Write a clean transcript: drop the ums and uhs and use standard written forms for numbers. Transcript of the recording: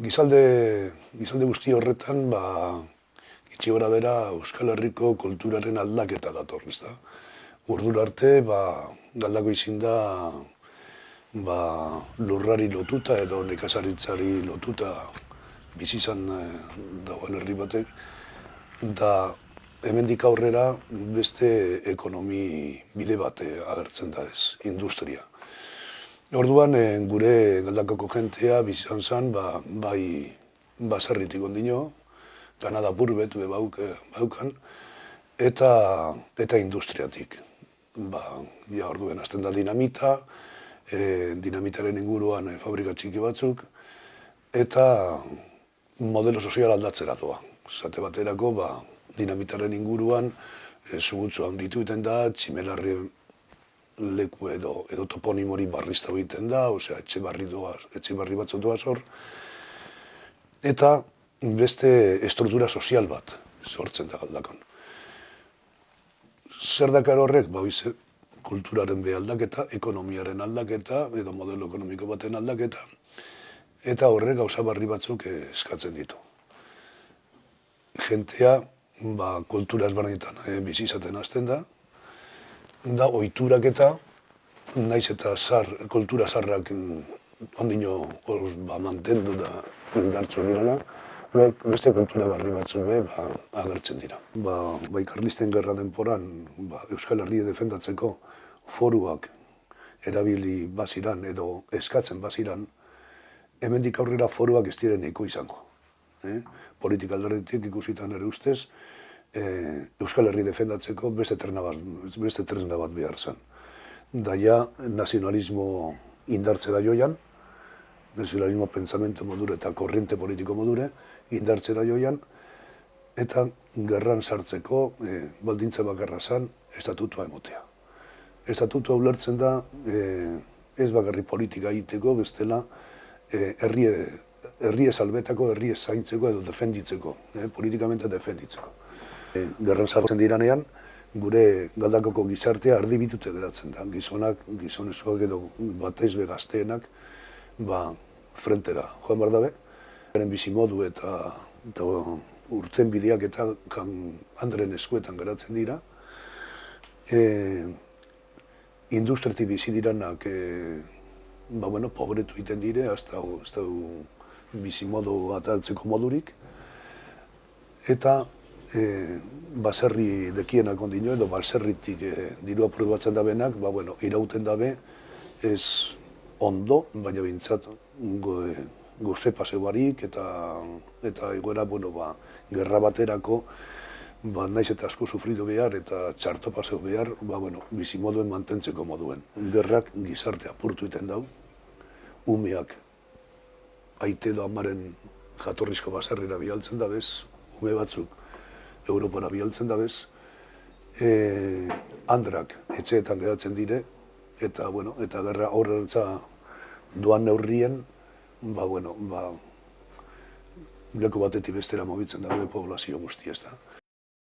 gizalde guzti horretan, gitxi gora bera Euskal Herriko kulturaren aldaketa dator, ezta? Ordura arte, galdako izin da, lurrari lotuta edo nekazaritzari lotuta bizi izan dagoen herri batek, da hemendik aurrera beste ekonomi bide bat agertzen da ez, industria. Orduan, gure galdakako jentea bizizan zen, bai baserritik ondino, ganada burbet baukan, eta industriatik. Orduan, hasten da dinamita, dinamitaren inguruan fabrika txiki batzuk, eta modelo sozial aldatzera doa. Zate baterako, dinamitaren inguruan, zugutzu handitu egiten da, tximelarri leku edo toponimori barrizta egiten da, osea, etxe barri batzu doaz hor, eta beste estruktura sozial bat sortzen da galdakon. Zer dakar horrek, kulturaren aldaketa, ekonomiaren aldaketa, edo modelo ekonomiko baten aldaketa, eta horrek gauza barri batzuk eskatzen ditu. Jentea, kultura ezberdinetan bizi izaten hasten da ohiturak eta, naiz eta kultura zarrak ondino mantendu da indartsu direla, beste kultura barri batzuk agertzen dira. Bai Karlisten gerra denporan, Euskal Herria defendatzeko foruak erabili baziran edo eskatzen baziran, hemendik aurrera foruak ez direneko izango. Politika alderditik ikusitan ere ustez, Euskal Herri defendatzeko beste tresna bat behar zen. Daia nazionalismo indartzera joian, nazionalismo pentsamentu modure eta korriente politiko modure indartzera joian, eta gerran sartzeko baldintza bakarra zen estatutua emotea. Estatutua ulertzen da ez bakarri politika egiteko, bestela herri salbetako, herri zaintzeko edo defenditzeko, politikamente defenditzeko. Gerran sartzen diranean, gure galdakoko gizartea ardibitute geratzen da. Gizonak, gizonezkoak edo batez be gazteenak, frentera joan behar dabe. Garen bizimodu eta urten bideak eta anderen eskuetan geratzen dira. Industriatik bizi diranak, pobretu egiten dire, hasta bizimodu ataltzeko modurik. Eta baserri dekienak ondino edo baserritik dirua probatzen dabenak, irauten dabe ez ondo, baina bintzat goze paseo barik eta egoera, gerra baterako, naiz eta asko sufridu behar eta txarto paseo behar, bizimoduen mantentzeko moduen. Gerrak gizarte apurtu egiten dau, umeak aite edo amaren jatorrizko baserrira bialtzen dabez, ume batzuk Europara bialtzen dabez, andrak etxeetan geratzen dire, eta gerra horrentza doan neurrien, leku batetik bestera mobitzen dabe poblazio guzti ez da.